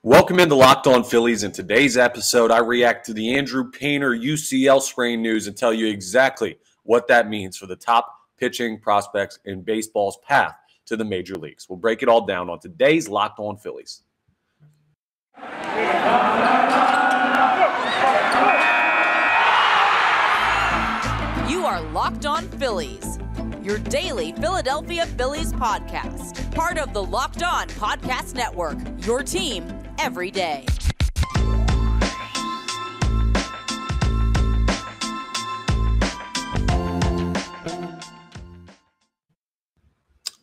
Welcome into Locked On Phillies. In today's episode, I react to the Andrew Painter UCL sprain news and tell you exactly what that means for the top pitching prospects in baseball's path to the major leagues. We'll break it all down on today's Locked On Phillies. You are Locked On Phillies, your daily Philadelphia Phillies podcast. Part of the Locked On Podcast Network, your team every day.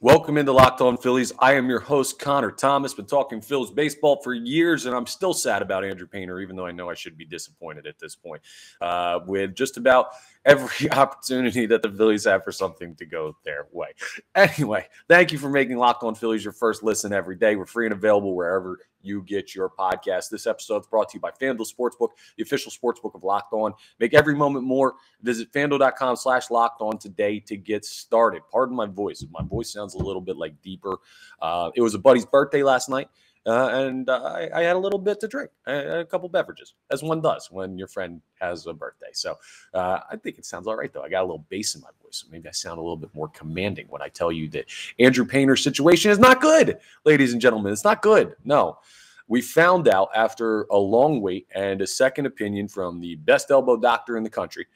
Welcome into Locked On Phillies. I am your host, Connor Thomas. Been talking Phillies baseball for years, and I'm still sad about Andrew Painter, even though I know I should be disappointed at this point. With just about every opportunity that the Phillies have for something to go their way. Anyway, thank you for making Locked On Phillies your first listen every day. We're free and available wherever you get your podcast. This episode is brought to you by FanDuel Sportsbook, the official sportsbook of Locked On. Make every moment more. Visit FanDuel.com/LockedOn today to get started. Pardon my voice. My voice sounds a little bit like deeper. It was a buddy's birthday last night, and I had a little bit to drink. I had a couple beverages, as one does when your friend has a birthday. So I think it sounds all right, though. I got a little bass in my voice, so maybe I sound a little bit more commanding when I tell you that Andrew Painter's situation is not good, ladies and gentlemen. It's not good. No. We found out after a long wait and a second opinion from the best elbow doctor in the country,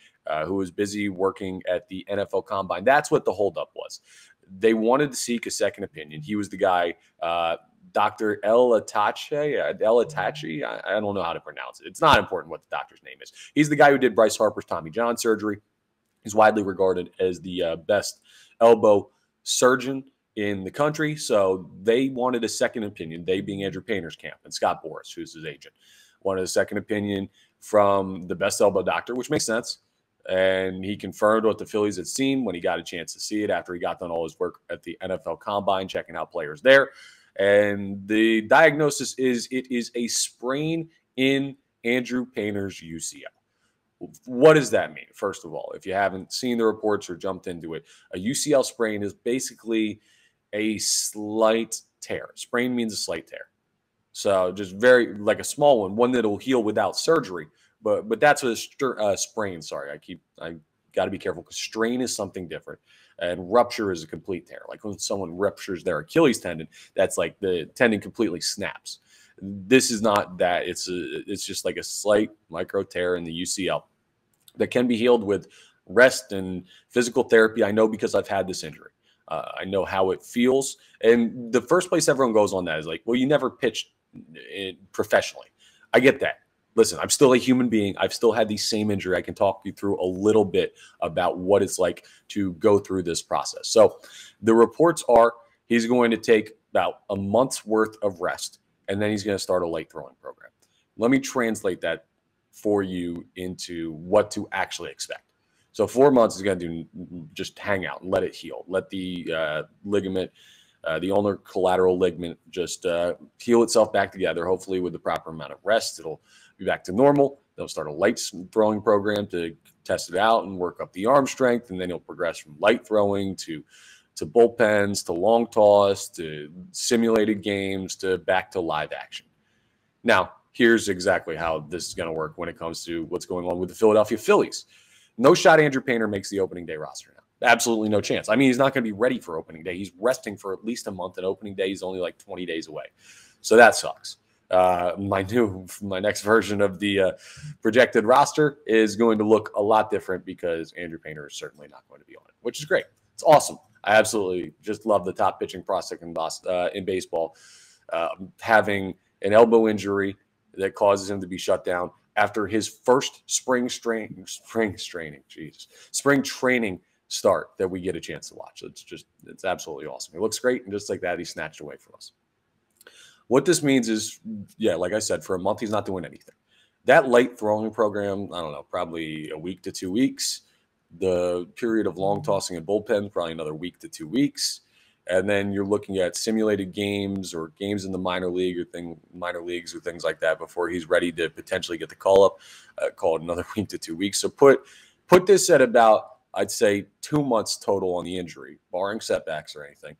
who was busy working at the NFL Combine. That's what the holdup was. They wanted to seek a second opinion. He was the guy, Dr. El-Atachi. I don't know how to pronounce it. It's not important what the doctor's name is. He's the guy who did Bryce Harper's Tommy John surgery. He's widely regarded as the best elbow surgeon in the country. So they wanted a second opinion, they being Andrew Painter's camp and Scott Boras, who's his agent, wanted a second opinion from the best elbow doctor, which makes sense. And he confirmed what the Phillies had seen when he got a chance to see it after he got done all his work at the NFL Combine, checking out players there. And the diagnosis is it is a sprain in Andrew Painter's UCL. What does that mean? First of all, if you haven't seen the reports or jumped into it, a UCL sprain is basically a slight tear. Sprain means a slight tear. So just very like a small one that will heal without surgery. But that's a sprain. Sorry, I got to be careful because strain is something different, and rupture is a complete tear. Like when someone ruptures their Achilles tendon, that's like the tendon completely snaps. This is not that. It's just like a slight micro tear in the UCL that can be healed with rest and physical therapy. I know because I've had this injury. I know how it feels. And the first place everyone goes on that is like, well, you never pitched professionally. I get that. Listen, I'm still a human being. I've still had the same injury. I can talk you through a little bit about what it's like to go through this process. So the reports are he's going to take about a month's worth of rest, and then he's going to start a light throwing program. Let me translate that for you into what to actually expect. So 4 months is going to do just hang out and let it heal. Let the ligament, the ulnar collateral ligament, just heal itself back together, hopefully with the proper amount of rest. It'll be back to normal. They'll start a light throwing program to test it out and work up the arm strength, and then he'll progress from light throwing to bullpens, to long toss, to simulated games, to back to live action. Now, here's exactly how this is going to work when it comes to what's going on with the Philadelphia Phillies. No shot Andrew Painter makes the opening day roster now. Absolutely no chance. I mean, he's not going to be ready for opening day. He's resting for at least a month, and opening day is only like 20 days away. So that sucks. My next version of the projected roster is going to look a lot different because Andrew Painter is certainly not going to be on it, which is great. It's awesome. I absolutely just love the top pitching prospect in baseball having an elbow injury that causes him to be shut down after his first spring training start that we get a chance to watch. It's absolutely awesome. It looks great, and just like that, he snatched away from us. What this means is, yeah, like I said, for a month, he's not doing anything. That light throwing program, I don't know, probably a week to 2 weeks. The period of long tossing and bullpen, probably another week to 2 weeks. And then you're looking at simulated games or games in the minor leagues or things like that before he's ready to potentially get the call up, called another week to 2 weeks. So put this at about, I'd say, 2 months total on the injury, barring setbacks or anything.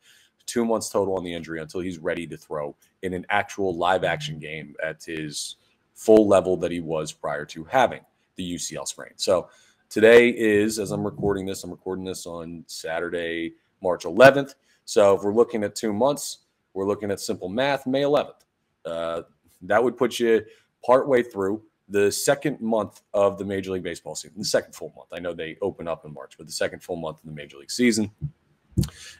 2 months total on the injury until he's ready to throw in an actual live action game at his full level that he was prior to having the UCL sprain. So today is, as I'm recording this on Saturday, March 11th. So if we're looking at 2 months, we're looking at simple math, May 11th. That would put you partway through the second month of the Major League Baseball season, the second full month. I know they open up in March, but the second full month of the Major League season.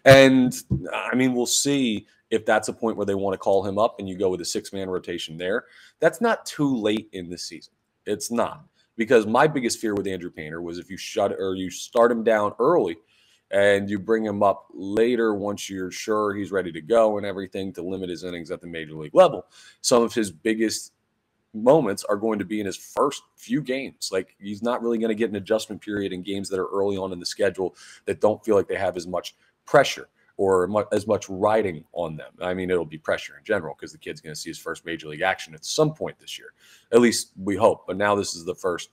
And, I mean, we'll see if that's a point where they want to call him up and you go with a 6-man rotation there. That's not too late in the season. It's not. Because my biggest fear with Andrew Painter was if you start him down early and you bring him up later once you're sure he's ready to go and everything to limit his innings at the Major League level, some of his biggest moments are going to be in his first few games. Like, he's not really going to get an adjustment period in games that are early on in the schedule that don't feel like they have as much pressure or as much riding on them. I mean, it'll be pressure in general because the kid's going to see his first Major League action at some point this year. At least we hope. But now this is the first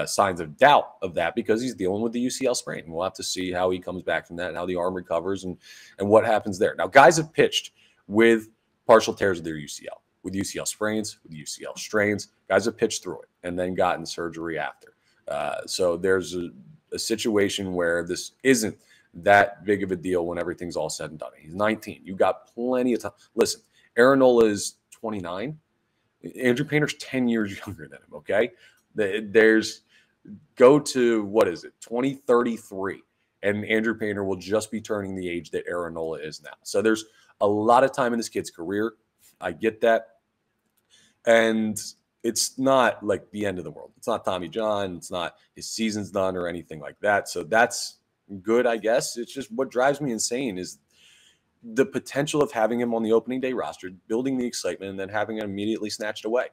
signs of doubt of that because he's dealing with the UCL sprain. We'll have to see how he comes back from that and how the arm recovers and what happens there. Now, guys have pitched with partial tears of their UCL, with UCL sprains, with UCL strains. Guys have pitched through it and then gotten surgery after. So there's a situation where this isn't that big of a deal when everything's all said and done. He's 19. You got plenty of time. Listen, Aaron Nola is 29. Andrew Painter's 10 years younger than him, okay? Go to, 2033, and Andrew Painter will just be turning the age that Aaron Nola is now. So there's a lot of time in this kid's career. I get that. And it's not like the end of the world. It's not Tommy John. It's not his season's done or anything like that. So that's good, I guess. It's just what drives me insane is the potential of having him on the opening day roster, building the excitement, and then having it immediately snatched away.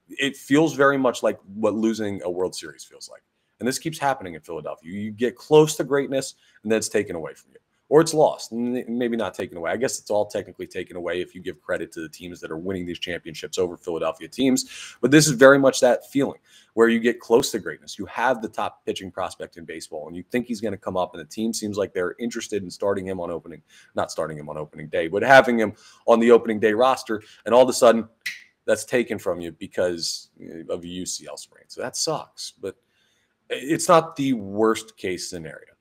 It feels very much like what losing a World Series feels like. And this keeps happening in Philadelphia. You get close to greatness, and then it's taken away from you. Or it's lost, maybe not taken away. I guess it's all technically taken away if you give credit to the teams that are winning these championships over Philadelphia teams. But this is very much that feeling where you get close to greatness. You have the top pitching prospect in baseball, and you think he's going to come up, and the team seems like they're interested in starting him on not starting him on opening day, but having him on the opening day roster, and all of a sudden that's taken from you because of a UCL sprain. So that sucks, but it's not the worst case scenario.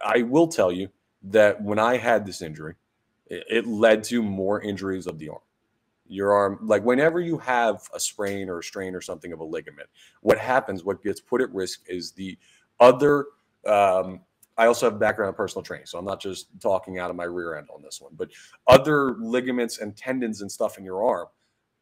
I will tell you that when I had this injury, it led to more injuries of the arm. Your arm, like whenever you have a sprain or a strain or something of a ligament, what gets put at risk is the other. I also have a background in personal training, so I'm not just talking out of my rear end on this one, but other ligaments and tendons and stuff in your arm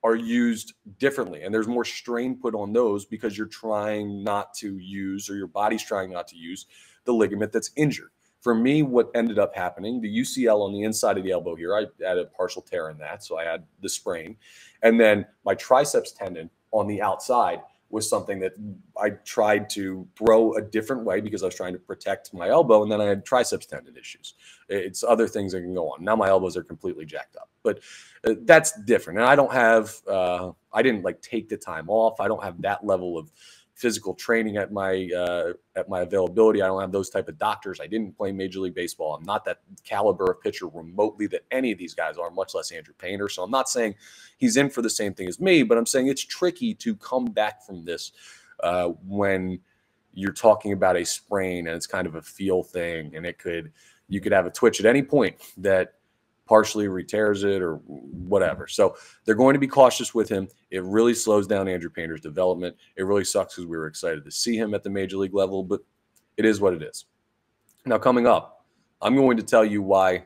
are used differently. And there's more strain put on those because you're trying not to use, or your body's trying not to use, the ligament that's injured. For me, what ended up happening, the UCL on the inside of the elbow here, I had a partial tear in that, so I had the sprain. And then my triceps tendon on the outside was something that I tried to throw a different way because I was trying to protect my elbow, and then I had triceps tendon issues. It's other things that can go on. Now my elbows are completely jacked up, but that's different. And I don't have, I didn't like take the time off. I don't have that level of physical training at my availability. I don't have those type of doctors. I didn't play Major League Baseball. I'm not that caliber of pitcher remotely that any of these guys are, much less Andrew Painter. So I'm not saying he's in for the same thing as me, but I'm saying it's tricky to come back from this when you're talking about a sprain and it's kind of a feel thing, and you could have a twitch at any point that partially re-tears it or whatever. So they're going to be cautious with him. It really slows down Andrew Painter's development. It really sucks because we were excited to see him at the Major League level, but it is what it is. Now, coming up, I'm going to tell you why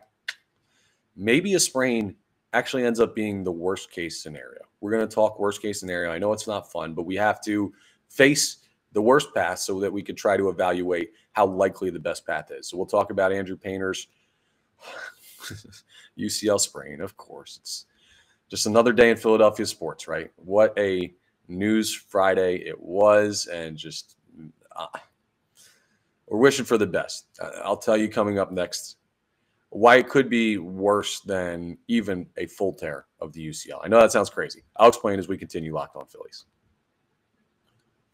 maybe a sprain actually ends up being the worst case scenario. We're going to talk worst case scenario. I know it's not fun, but we have to face the worst path so that we can try to evaluate how likely the best path is. So we'll talk about Andrew Painter's UCL sprain, of course. It's just another day in Philadelphia sports, right? What a news Friday it was, and just we're wishing for the best. I'll tell you coming up next why it could be worse than even a full tear of the UCL. I know that sounds crazy. I'll explain as we continue Locked On Phillies.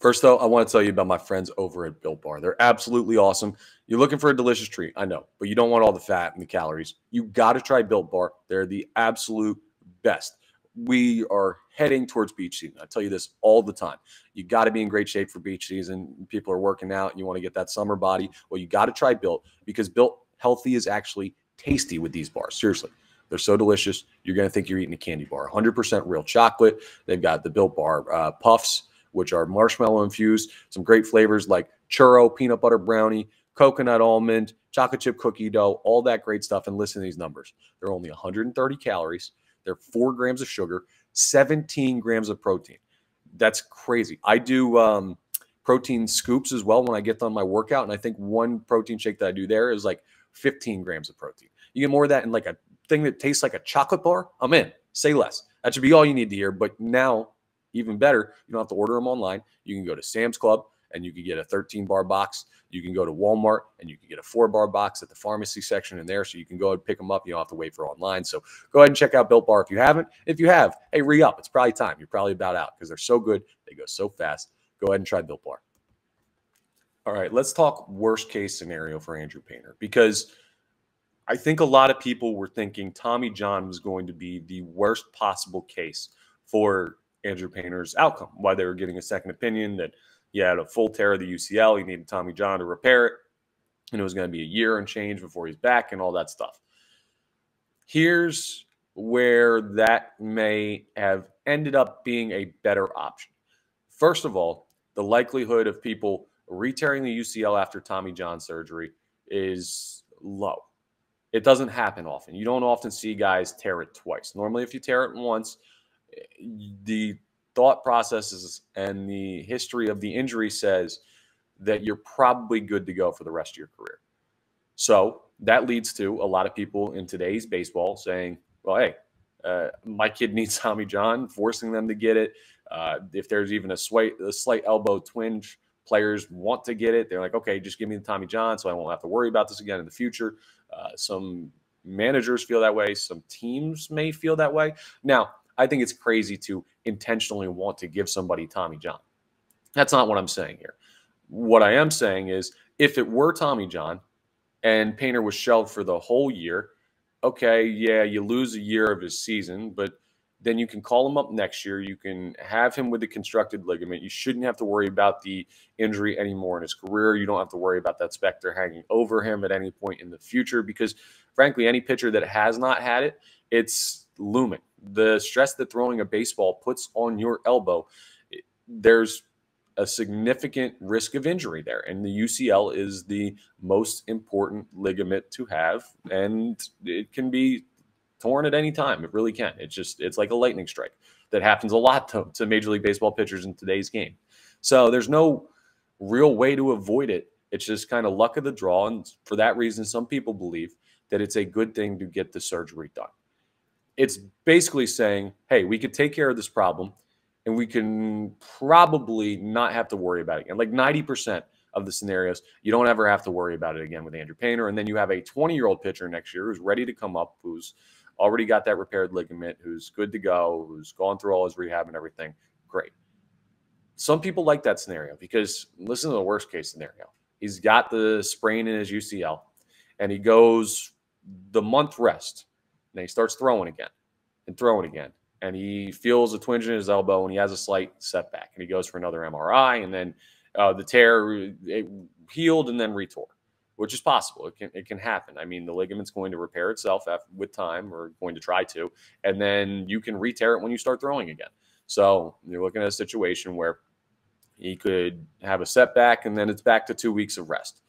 First, though, I want to tell you about my friends over at Built Bar. They're absolutely awesome. You're looking for a delicious treat, I know, but you don't want all the fat and the calories. You got to try Built Bar. They're the absolute best. We are heading towards beach season. I tell you this all the time. You got to be in great shape for beach season. People are working out and you want to get that summer body. Well, you got to try Built, because Built Healthy is actually tasty with these bars. Seriously. They're so delicious. You're going to think you're eating a candy bar. 100% real chocolate. They've got the Built Bar Puffs, which are marshmallow infused. Some great flavors like churro, peanut butter brownie, coconut almond, chocolate chip cookie dough, all that great stuff. And listen to these numbers. They're only 130 calories. They're 4 grams of sugar, 17 grams of protein. That's crazy. I do protein scoops as well when I get done my workout. And I think one protein shake that I do there is like 15 grams of protein. You get more of that in like a thing that tastes like a chocolate bar. I'm in. Say less. That should be all you need to hear. But now, even better, you don't have to order them online. You can go to Sam's Club and you can get a 13-bar box. You can go to Walmart and you can get a 4-bar box at the pharmacy section in there. So you can go and pick them up. You don't have to wait for online. So go ahead and check out Built Bar if you haven't. If you have, hey, re-up. It's probably time. You're probably about out because they're so good. They go so fast. Go ahead and try Built Bar. All right, let's talk worst case scenario for Andrew Painter, because I think a lot of people were thinking Tommy John was going to be the worst possible case for Andrew Painter's outcome, why they were getting a second opinion that he had a full tear of the UCL. He needed Tommy John to repair it, and it was going to be a year and change before he's back and all that stuff. Here's where that may have ended up being a better option. First of all, the likelihood of people re-tearing the UCL after Tommy John surgery is low. It doesn't happen often. You don't often see guys tear it twice. Normally, if you tear it once, the thought processes and the history of the injury says that you're probably good to go for the rest of your career. So that leads to a lot of people in today's baseball saying, well, hey, my kid needs Tommy John, forcing them to get it. If there's even a slight elbow twinge, players want to get it. They're like, okay, just give me the Tommy John so I won't have to worry about this again in the future. Some managers feel that way. Some teams may feel that way. Now, I think it's crazy to intentionally want to give somebody Tommy John. That's not what I'm saying here. What I am saying is if it were Tommy John and Painter was shelved for the whole year, okay, yeah, you lose a year of his season, but then you can call him up next year. You can have him with the constructed ligament. You shouldn't have to worry about the injury anymore in his career. You don't have to worry about that specter hanging over him at any point in the future because, frankly, any pitcher that has not had it, it's looming. The stress that throwing a baseball puts on your elbow, there's a significant risk of injury there. And the UCL is the most important ligament to have, and it can be torn at any time. It really can. It's like a lightning strike that happens a lot to Major League Baseball pitchers in today's game. So there's no real way to avoid it. It's just kind of luck of the draw. And for that reason, some people believe that it's a good thing to get the surgery done. It's basically saying, hey, we could take care of this problem and we can probably not have to worry about it again. Like 90% of the scenarios, you don't ever have to worry about it again with Andrew Painter. And then you have a 20-year-old pitcher next year who's ready to come up, who's already got that repaired ligament, who's good to go, who's gone through all his rehab and everything. Great. Some people like that scenario because listen to the worst case scenario. He's got the sprain in his UCL and he goes the month rest. And he starts throwing again and throwing again. And he feels a twinge in his elbow and he has a slight setback. And he goes for another MRI and then the tear healed and then retore, which is possible. It can happen. I mean, the ligament's going to repair itself with time, or going to try to, and then you can re-tear it when you start throwing again. So you're looking at a situation where he could have a setback and then it's back to 2 weeks of rest.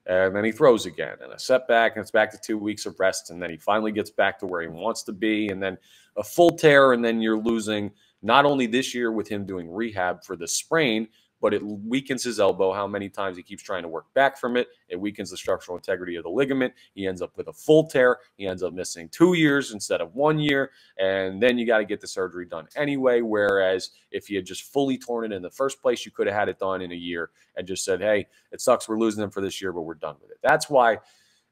And then he throws again and a setback and it's back to 2 weeks of rest. And then he finally gets back to where he wants to be. And then a full tear. And then you're losing not only this year with him doing rehab for the sprain, but it weakens his elbow, how many times he keeps trying to work back from it. It weakens the structural integrity of the ligament. He ends up with a full tear. He ends up missing 2 years instead of 1 year. And then you got to get the surgery done anyway. Whereas if you had just fully torn it in the first place, you could have had it done in a year and just said, hey, it sucks we're losing them for this year, but we're done with it. That's why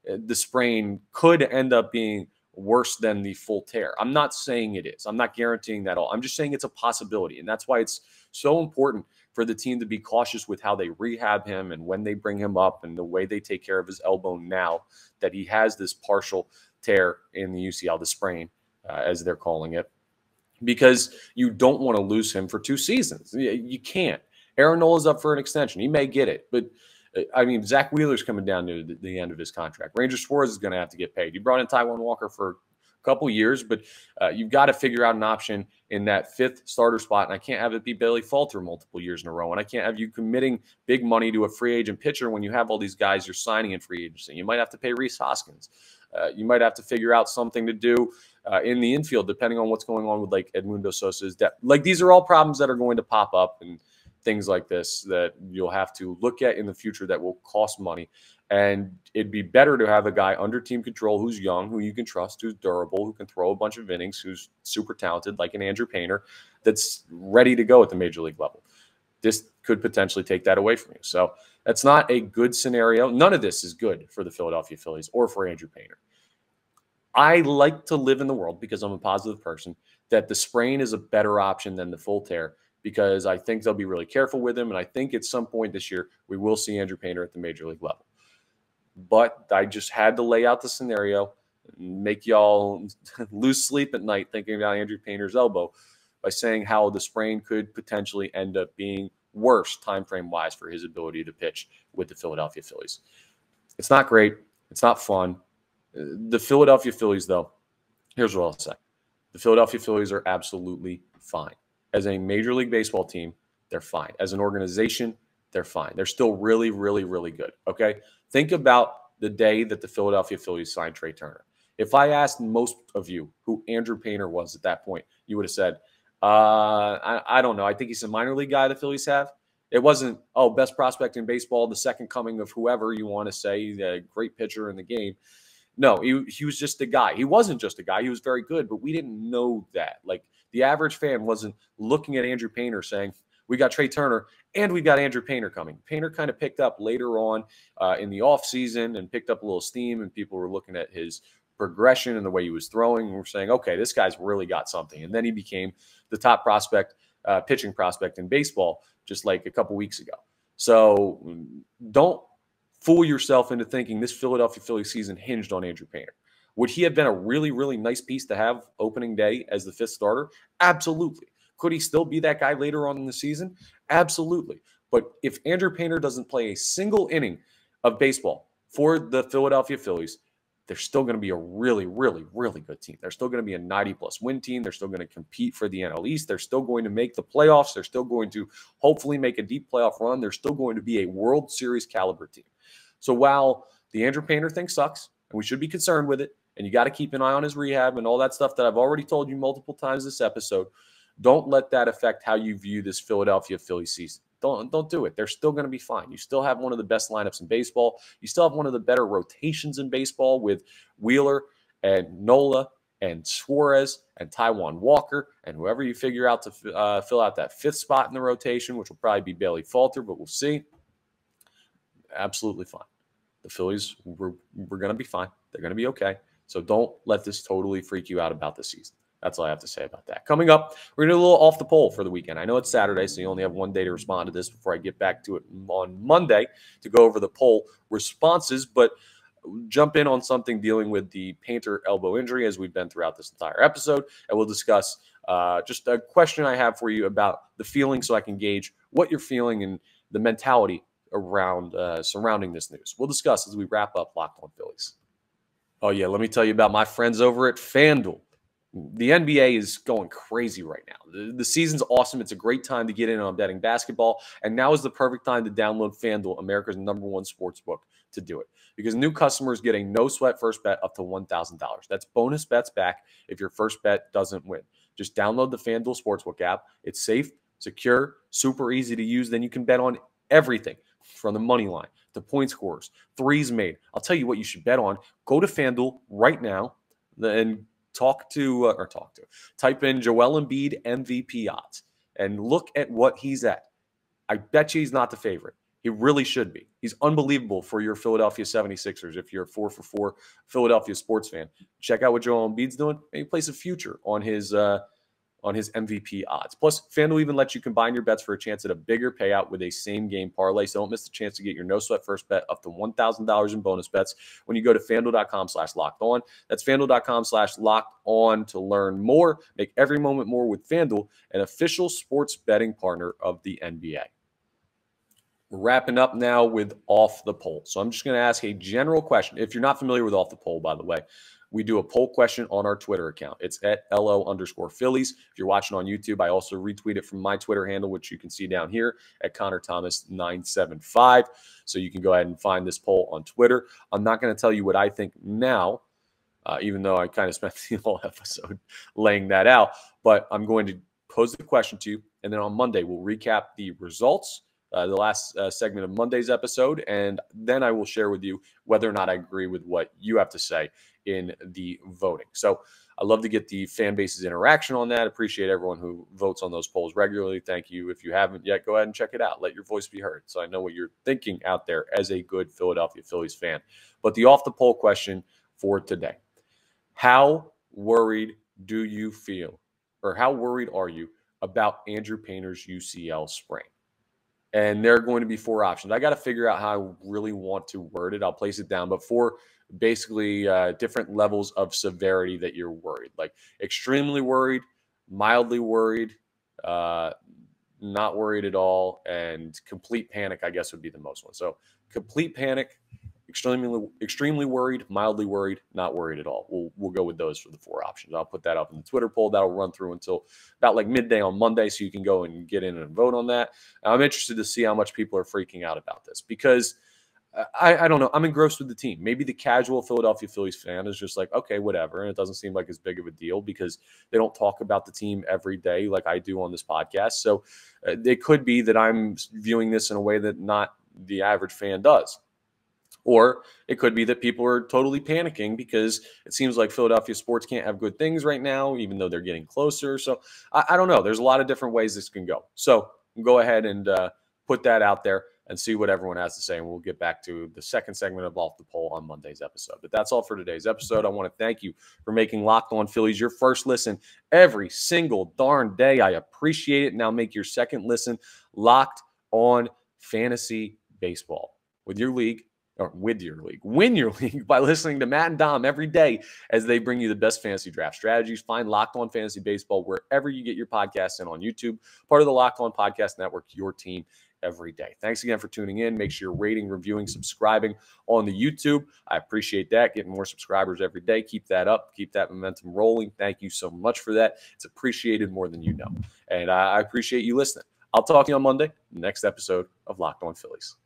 the sprain could end up being worse than the full tear. I'm not saying it is. I'm not guaranteeing that at all. I'm just saying it's a possibility. And that's why it's so important for the team to be cautious with how they rehab him and when they bring him up and the way they take care of his elbow now that he has this partial tear in the UCL, the sprain, as they're calling it, because you don't want to lose him for 2 seasons. You can't. Aaron Nola's up for an extension. He may get it, but I mean, Zach Wheeler's coming down to the end of his contract. Ranger Suarez is going to have to get paid. You brought in Taijuan Walker for a couple years, but you've got to figure out an option in that 5th starter spot, and I can't have it be Bailey Falter multiple years in a row, and I can't have you committing big money to a free agent pitcher when you have all these guys you're signing in free agency. You might have to pay Rhys Hoskins. You might have to figure out something to do in the infield, depending on what's going on with like Edmundo Sosa's depth. Like these are all problems that are going to pop up and things like this that you'll have to look at in the future that will cost money. And it'd be better to have a guy under team control who's young, who you can trust, who's durable, who can throw a bunch of innings, who's super talented, like an Andrew Painter, that's ready to go at the major league level. This could potentially take that away from you. So that's not a good scenario. None of this is good for the Philadelphia Phillies or for Andrew Painter. I like to live in the world, because I'm a positive person, that the sprain is a better option than the full tear, because I think they'll be really careful with him. And I think at some point this year, we will see Andrew Painter at the major league level. But I just had to lay out the scenario, make y'all lose sleep at night thinking about Andrew Painter's elbow by saying how the sprain could potentially end up being worse time frame wise for his ability to pitch with the Philadelphia Phillies. It's not great. It's not fun. The Philadelphia Phillies, though, here's what I'll say. The Philadelphia Phillies are absolutely fine. As a Major League Baseball team, they're fine. As an organization, they're fine. They're still really, really, really good, okay? Think about the day that the Philadelphia Phillies signed Trey Turner. If I asked most of you who Andrew Painter was at that point, you would have said, I don't know. I think he's a minor league guy the Phillies have. It wasn't, best prospect in baseball, the second coming of whoever you want to say, the great pitcher in the game. No, he was just a guy. He wasn't just a guy. He was very good, but we didn't know that. Like, the average fan wasn't looking at Andrew Painter saying, we got Trey Turner and we got Andrew Painter coming. Painter kind of picked up later on in the offseason and picked up a little steam, and people were looking at his progression and the way he was throwing, and we're saying, okay, this guy's really got something. And then he became the top prospect, pitching prospect in baseball just like a couple weeks ago. So don't fool yourself into thinking this Philadelphia Phillies season hinged on Andrew Painter. Would he have been a really, really nice piece to have opening day as the 5th starter? Absolutely. Could he still be that guy later on in the season? Absolutely. But if Andrew Painter doesn't play a single inning of baseball for the Philadelphia Phillies, they're still going to be a really, really, really good team. They're still going to be a 90-plus win team. They're still going to compete for the NL East. They're still going to make the playoffs. They're still going to hopefully make a deep playoff run. They're still going to be a World Series caliber team. So while the Andrew Painter thing sucks, and we should be concerned with it, and you got to keep an eye on his rehab and all that stuff that I've already told you multiple times this episode, don't let that affect how you view this Philadelphia Phillies season. Don't do it. They're still going to be fine. You still have one of the best lineups in baseball. You still have one of the better rotations in baseball with Wheeler and Nola and Suarez and Taijuan Walker and whoever you figure out to fill out that 5th spot in the rotation, which will probably be Bailey Falter, but we'll see. Absolutely fine. The Phillies, we're going to be fine. They're going to be okay. So don't let this totally freak you out about this season. That's all I have to say about that. Coming up, we're going to do a little off the poll for the weekend. I know it's Saturday, so you only have one day to respond to this before I get back to it on Monday to go over the poll responses, but jump in on something dealing with the Painter elbow injury as we've been throughout this entire episode, and we'll discuss just a question I have for you about the feeling so I can gauge what you're feeling and the mentality around surrounding this news. We'll discuss as we wrap up Locked On Phillies. Oh, yeah, let me tell you about my friends over at FanDuel. The NBA is going crazy right now. The season's awesome. It's a great time to get in on betting basketball, and now is the perfect time to download FanDuel, America's #1 sportsbook, to do it. Because new customers get a no-sweat first bet up to $1,000. That's bonus bets back if your first bet doesn't win. Just download the FanDuel Sportsbook app. It's safe, secure, super easy to use. Then you can bet on everything from the money line to point scores, threes made. I'll tell you what you should bet on. Go to FanDuel right now and type in Joel Embiid MVP odds and look at what he's at. I bet you he's not the favorite. He really should be. He's unbelievable for your Philadelphia 76ers. If you're a 4-for-4 Philadelphia sports fan, check out what Joel Embiid's doing. Maybe place a future on his MVP odds. Plus, FanDuel even lets you combine your bets for a chance at a bigger payout with a same-game parlay. So don't miss the chance to get your no-sweat first bet up to $1,000 in bonus bets when you go to FanDuel.com/lockedon. That's FanDuel.com/lockedon to learn more. Make every moment more with FanDuel, an official sports betting partner of the NBA. We're wrapping up now with Off the Poll. So I'm just going to ask a general question. If you're not familiar with Off the Poll, by the way, we do a poll question on our Twitter account. It's at @LO_Phillies. If you're watching on YouTube, I also retweet it from my Twitter handle, which you can see down here at ConnorThomas975. So you can go ahead and find this poll on Twitter. I'm not going to tell you what I think now, even though I kind of spent the whole episode laying that out. But I'm going to pose the question to you, and then on Monday, we'll recap the results, the last segment of Monday's episode, and then I will share with you whether or not I agree with what you have to say in the voting. So I love to get the fan base's interaction on that. Appreciate everyone who votes on those polls regularly. Thank you. If you haven't yet, go ahead and check it out. Let your voice be heard so I know what you're thinking out there as a good Philadelphia Phillies fan. But the off the poll question for today: how worried do you feel, or how worried are you about Andrew Painter's UCL sprain? And there are going to be 4 options. I got to figure out how I really want to word it. I'll place it down, but 4 basically different levels of severity that you're worried. Like extremely worried, mildly worried, not worried at all, and complete panic, I guess, would be the most one. So complete panic, extremely worried, mildly worried, not worried at all. We'll go with those for the 4 options. I'll put that up in the Twitter poll. That'll run through until about like midday on Monday, so you can go and get in and vote on that. I'm interested to see how much people are freaking out about this, because I don't know. I'm engrossed with the team. Maybe the casual Philadelphia Phillies fan is just like, okay, whatever. And it doesn't seem like as big of a deal because they don't talk about the team every day like I do on this podcast. So it could be that I'm viewing this in a way that not the average fan does. Or it could be that people are totally panicking because it seems like Philadelphia sports can't have good things right now, even though they're getting closer. So I don't know. There's a lot of different ways this can go. So go ahead and put that out there and see what everyone has to say. And we'll get back to the second segment of Off the Poll on Monday's episode. But that's all for today's episode. I want to thank you for making Locked On Phillies your first listen every single darn day. I appreciate it. Now make your second listen Locked On Fantasy Baseball with your league. Or with your league. Win your league by listening to Matt and Dom every day as they bring you the best fantasy draft strategies. Find Locked On Fantasy Baseball wherever you get your podcasts and on YouTube. Part of the Locked On Podcast Network, your team every day. Thanks again for tuning in. Make sure you're rating, reviewing, subscribing on the YouTube. I appreciate that. Getting more subscribers every day. Keep that up. Keep that momentum rolling. Thank you so much for that. It's appreciated more than you know. And I appreciate you listening. I'll talk to you on Monday, next episode of Locked On Phillies.